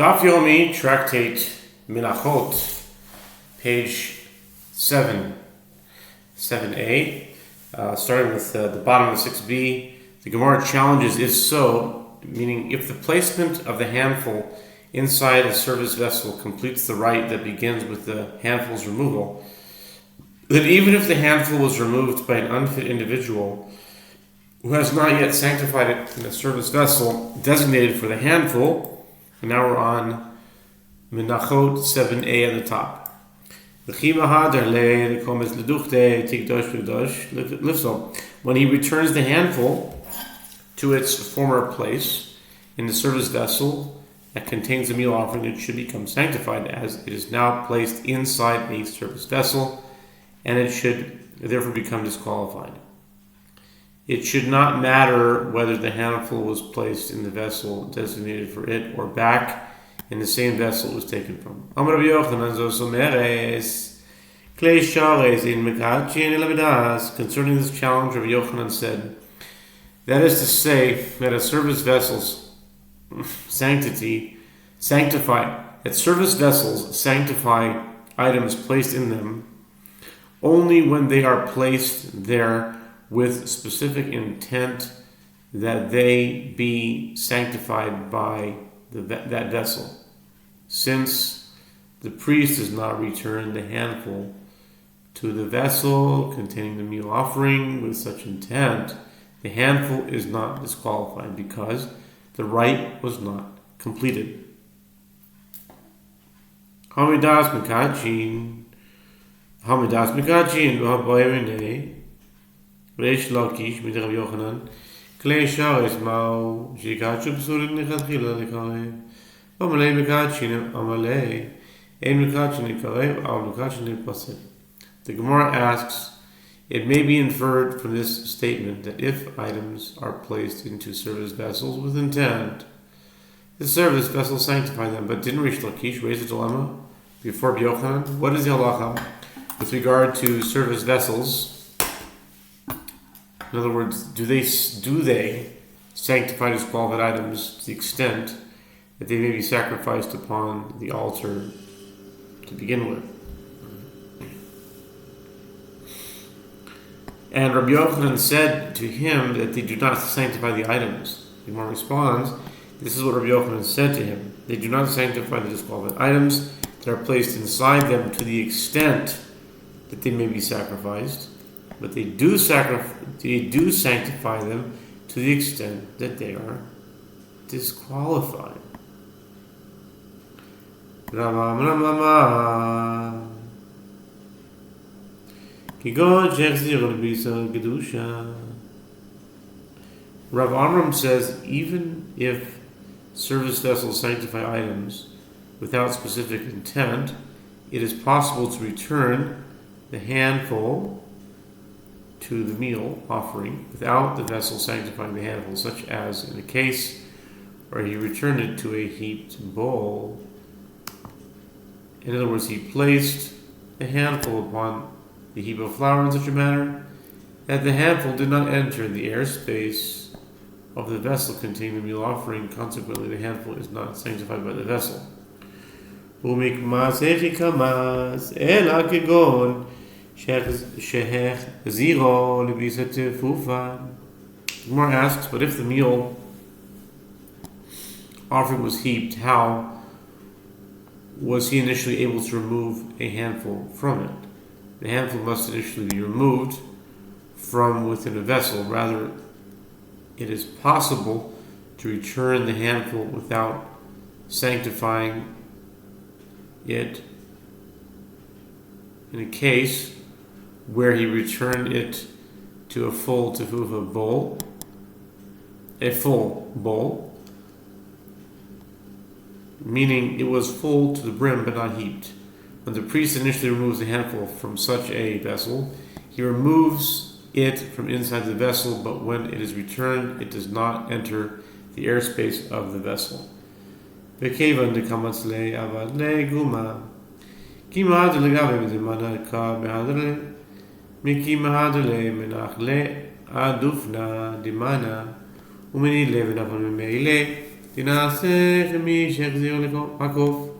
Daf Yomi, Tractate Menachot, page 7, 7a, starting with the bottom of 6b. The Gemara challenges if so, meaning if the placement of the handful inside a service vessel completes the rite that begins with the handful's removal, then even if the handful was removed by an unfit individual who has not yet sanctified it in a service vessel designated for the handful, and now we're on Menachot 7a at the top. When he returns the handful to its former place in the service vessel that contains the meal offering, it should become sanctified as it is now placed inside a service vessel, and it should therefore become disqualified. It should not matter whether the handful was placed in the vessel designated for it or back in the same vessel it was taken from. Concerning this challenge, Rabbi Yochanan said, that is to say, that a service vessel's service vessels sanctify items placed in them only when they are placed there with specific intent that they be sanctified by that vessel. Since the priest does not return the handful to the vessel containing the meal offering with such intent, the handful is not disqualified because the rite was not completed. Hamidas Mikachin Reish Lakish mit Rabbi Yochanan Klei Shares Mao Shikachu Psurin Nechatchila Lekare Amalei Mekachin Amalei Ein Mekachin Lekare Al Mekachin Lepaseh. The Gemara asks, it may be inferred from this statement that if items are placed into service vessels with intent, the service vessels sanctify them. But didn't Reish Lakish raise a dilemma before Rabbi Yochanan? What is the halacha with regard to service vessels? In other words, do they sanctify disqualified items to the extent that they may be sacrificed upon the altar to begin with? And Rabbi Yochanan said to him that they do not sanctify the items. The Gemara responds, this is what Rabbi Yochanan said to him. They do not sanctify the disqualified items that are placed inside them to the extent that they may be sacrificed, but they do sanctify them to the extent that they are disqualified. Rav Amram says even if service vessels sanctify items without specific intent, it is possible to return the handful to the meal offering without the vessel sanctifying the handful, such as in a case where he returned it to a heaped bowl. In other words, he placed the handful upon the heap of flour in such a manner that the handful did not enter the airspace of the vessel containing the meal offering. Consequently, the handful is not sanctified by the vessel. Gemara asks, but if the meal offering was heaped, how was he initially able to remove a handful from it? The handful must initially be removed from within a vessel. Rather, it is possible to return the handful without sanctifying it in a case where he returned it to a full bowl, meaning it was full to the brim but not heaped. When the priest initially removes the handful from such a vessel, he removes it from inside the vessel, but when it is returned, it does not enter the airspace of the vessel. Miki mahadale menachle adufna dimana umini levenafon meile תנעשה מי שהחזיר הקוף.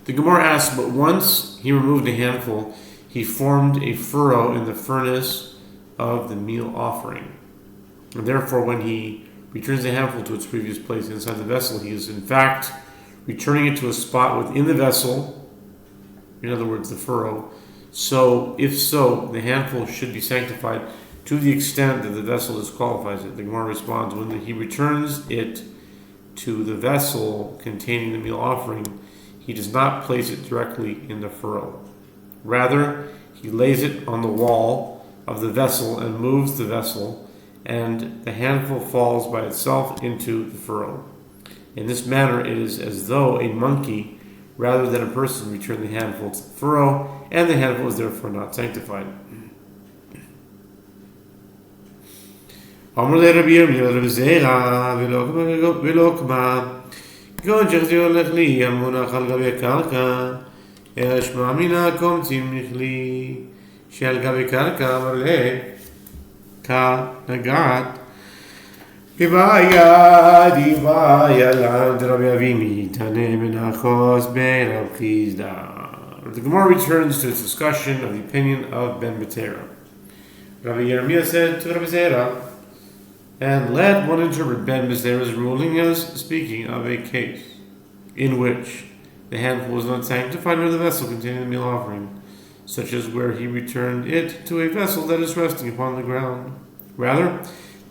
The Gemara asks, but once he removed a handful, he formed a furrow in the furnace of the meal offering. And therefore, when he returns the handful to its previous place inside the vessel, he is in fact returning it to a spot within the vessel, in other words, the furrow. So, if so, the handful should be sanctified to the extent that the vessel disqualifies it. The Gemara responds, when he returns it to the vessel containing the meal offering, he does not place it directly in the furrow. Rather, he lays it on the wall of the vessel and moves the vessel, and the handful falls by itself into the furrow. In this manner, it is as though a monkey, rather than a person, returned the handful to the furrow, and the handful is therefore not sanctified. Amar le Rabbi Yirmiyah Rabbi Zera v'lo kma כגון שהחזיר הולך לי המונח על גבי הקרקע, אלא שמע מינה קומצים נכלי שעל גבי קרקע מלא כנגעת היבאיה לעד רבי אבימי תנה מנחוס ברב חיסדא. The Gemara returns to its discussion of the opinion of Ben Betera. Rabbi Yirmiyah said to Rabbi Zera, and let one interpret Ben Betera's ruling as speaking of a case in which the handful was not sanctified nor the vessel containing the meal offering, such as where he returned it to a vessel that is resting upon the ground. Rather,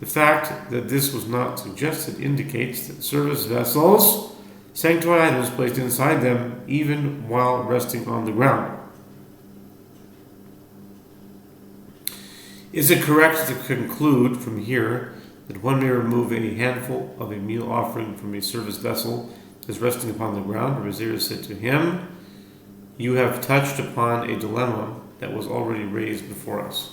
the fact that this was not suggested indicates that service vessels sanctify items placed inside them even while resting on the ground. Is it correct to conclude from here that one may remove any handful of a meal offering from a service vessel that is resting upon the ground? Rabbi Zera said to him, you have touched upon a dilemma that was already raised before us.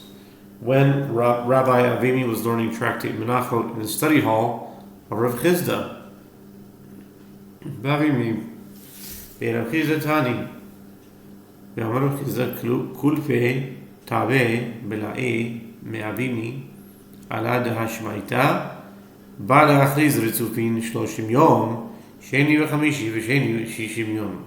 When Rabbi Avimi was learning tractate Menachot in the study hall of Rav Chisda, Avimi, Rav Chisda Tani, Rav Chisda Kulpe Tabe Belae Me'avimi, עלה דהשמייתא, בא להכריז רצופין 30 יום, שני וחמישי ושני 60 יום.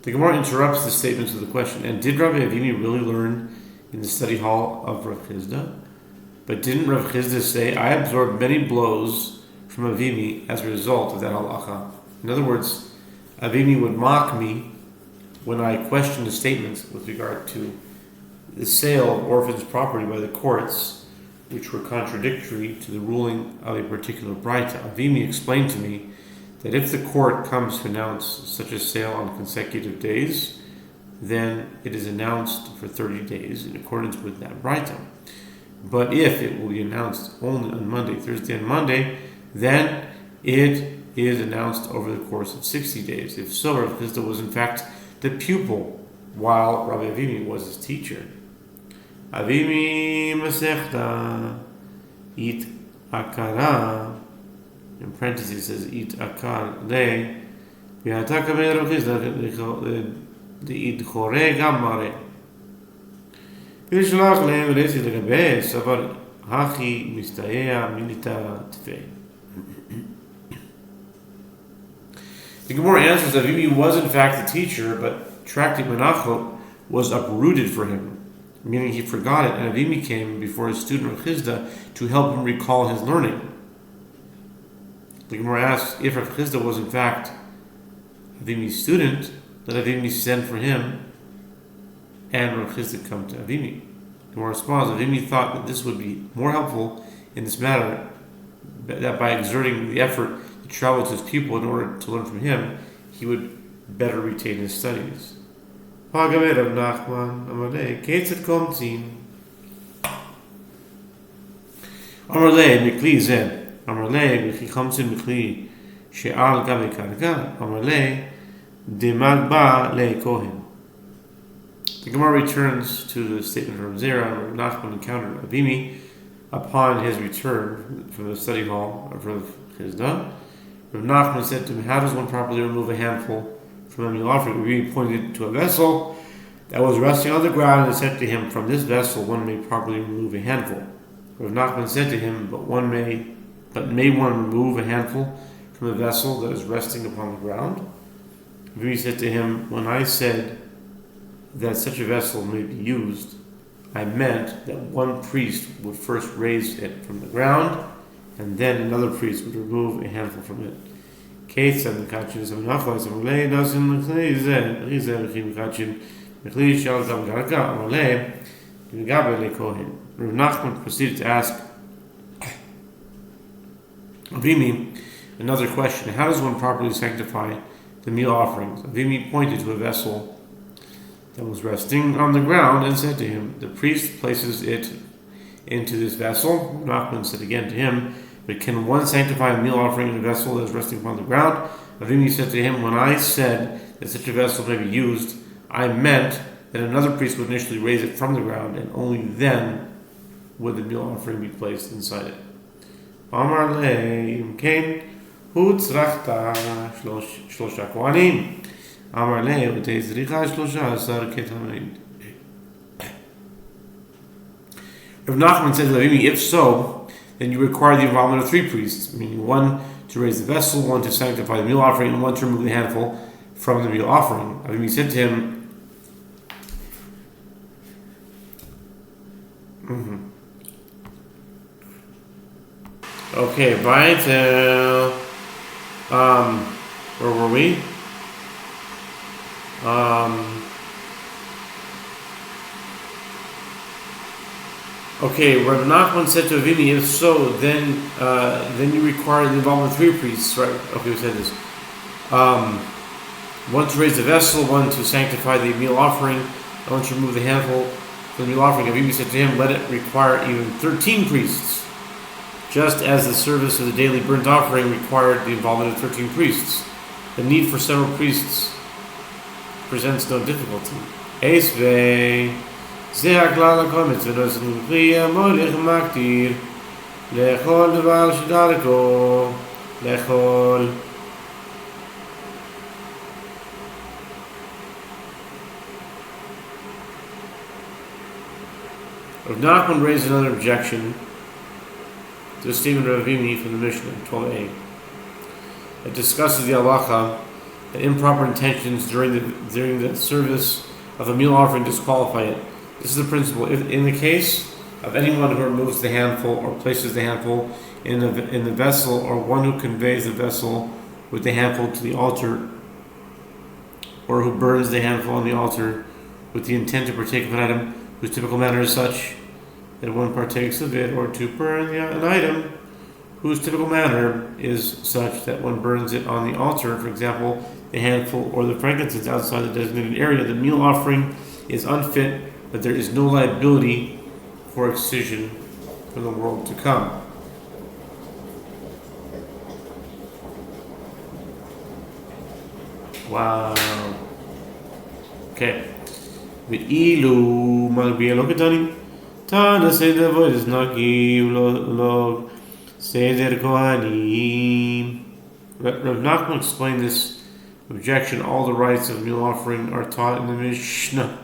The Gemara interrupts the statements of the question, and did Rabbi Avimi really learn in the study hall of Rav Chisda? But didn't Rav Chisda say, I absorbed many blows from Avimi as a result of that halacha? In other words, Avimi would mock me when I questioned the statements with regard to the sale of orphans' property by the courts, which were contradictory to the ruling of a particular braita. Avimi explained to me that if the court comes to announce such a sale on consecutive days, then it is announced for 30 days in accordance with that braita. But if it will be announced only on Monday, Thursday, and Monday, then it is announced over the course of 60 days. If so, Rav Chisda was in fact the pupil, while Rabbi Avimi was his teacher. Avimi Masechta It Akara, in parentheses says It Akar Le Viata Kamer Rav Chisda the It Chore Gamare Vishlach Le Vresi Legabe Savar Hachi Mistaya Milita Tfe. The Gemara answers that Avimi was in fact the teacher, but tractate Menachot was uprooted for him, meaning he forgot it, and Avimi came before his student Rav Chisda to help him recall his learning. The Gemara asks, if Rav Chisda was in fact Avimi's student, let Avimi send for him, and Rav Chisda come to Avimi. The Gemara responds, Avimi thought that this would be more helpful in this matter, that by exerting the effort to travel to his pupil in order to learn from him, he would better retain his studies. Pagaver Rav Nachman Amarle Ketzet Komtzin Amarle Mikli Zed Amarle Mikli Komtzin Mikli She'al Gabe Karka Amarle Demag Ba Le Kohen. The Gemara returns to the statement of Rav Zera. Rav Nachman encountered Avimi upon his return from the study hall of Rav Chisda. Rav Nachman said to him, how does one properly remove a handful from a meal offering? Avimi pointed to a vessel that was resting on the ground and said to him, from this vessel one may properly remove a handful. Rav Nachman said to him, may one remove a handful from a vessel that is resting upon the ground? Rav Yomi said to him, when I said that such a vessel may be used, I meant that one priest would first raise it from the ground, and then another priest would remove a handful from it. Rav Nachman proceeded to ask Rav Yomi another question. How does one properly sanctify the meal offerings? Rav Yomi pointed to a vessel that was resting on the ground and said to him, the priest places it into this vessel. Rav Nachman said again to him, but can one sanctify a meal offering in a vessel that is resting upon the ground? Rav Yomi said to him, when I said that such a vessel may be used, I meant that another priest would initially raise it from the ground, and only then would the meal offering be placed inside it. Amar le, im kain, hu tzrachta shlosha kohanim. Amar le, utei zricha 13 ketamanim. Rav Nachman says, Rav Yomi, if so, then you require the involvement of 3 priests, meaning one to raise the vessel, one to sanctify the meal offering, and one to remove the handful from the meal offering. Rav Yomi said to him, Okay, right. Where were we? Okay, Rav Nachman said to Rav Yomi, if so, then you require the involvement of 3 priests, right? Okay, we said this. One to raise the vessel, one to sanctify the meal offering, and one to remove the handful from the meal offering. Rav Yomi said to him, let it require even 13 priests, just as the service of the daily burnt offering required the involvement of 13 priests. The need for several priests presents no difficulty. Esvei, ze haklal hakol mitzvot l'chriya molech maktir lechol devar shedarko lechol. Rav Nachman raised another objection to the statement of Rav Yomi from the Mishnah 12a. It discusses the halacha that improper intentions during the service of a meal offering disqualify it. This is the principle. If, in the case of anyone who removes the handful or places the handful in the vessel, or one who conveys the vessel with the handful to the altar, or who burns the handful on the altar with the intent to partake of an item whose typical manner is such that one partakes of it, or to burn an item whose typical manner is such that one burns it on the altar, for example, the handful or the frankincense outside the designated area, the meal offering is unfit, but there is no liability for excision for the world to come. Wow. Okay. V'ilu magbiya lo ketani. Tana seder voides naki lo seder kohanim. Rav Nachman explained this objection. All the rites of meal offering are taught in the Mishnah,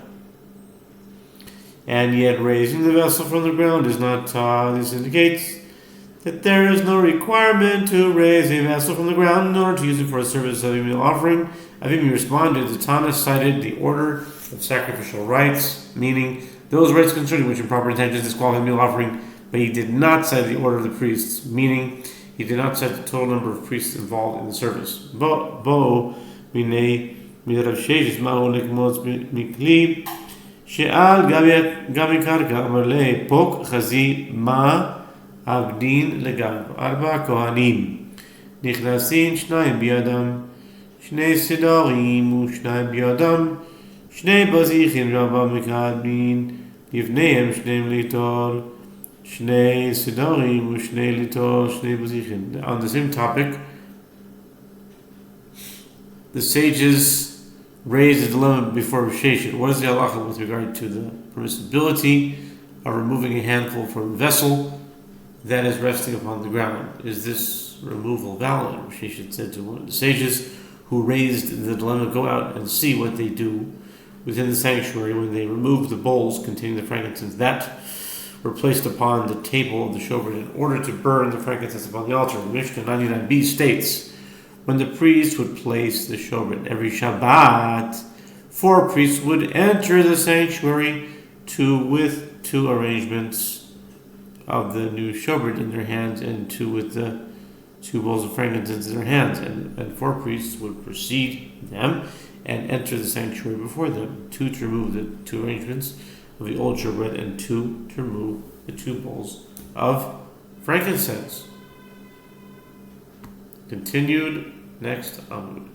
and yet raising the vessel from the ground is not taught. This indicates that there is no requirement to raise a vessel from the ground in order to use it for a service of a meal offering. Rav Yomi responded, the Tana cited the order of sacrificial rites, meaning those rites concerning which improper intentions disqualify a meal offering, but he did not cite the order of the priests, meaning he did not cite the total number of priests involved in the service. Bo minei midrav sheish ma'u lekmos mikli she'al gabi karka amar le pok chazi ma avdin legav arba kohanim nichnasin shnayim biyadam shnei sidorim u'shnayim biyadam shnei bazichin rabba mikadmin yivneim shnei litol shnei sidorim u'shnei litol shnei bazichin. On the same topic, the sages raised the dilemma before Sheshet. What is the halacha with regard to the permissibility of removing a handful from a vessel that is resting upon the ground? Is this removal valid? Sheshet said to one of the sages who raised the dilemma, go out and see what they do within the sanctuary when they remove the bowls containing the frankincense. That were placed upon the table of the showbread in order to burn the frankincense upon the altar. The Mishnah 99b states, when the priest would place the showbread every Shabbat, 4 priests would enter the sanctuary with 2 arrangements of the new showbread in their hands and 2 with the 2 bowls of frankincense in their hands, and 4 priests would precede them and enter the sanctuary before them, 2 to remove the 2 arrangements of the old showbread and 2 to remove the 2 bowls of frankincense. Continued next Amud.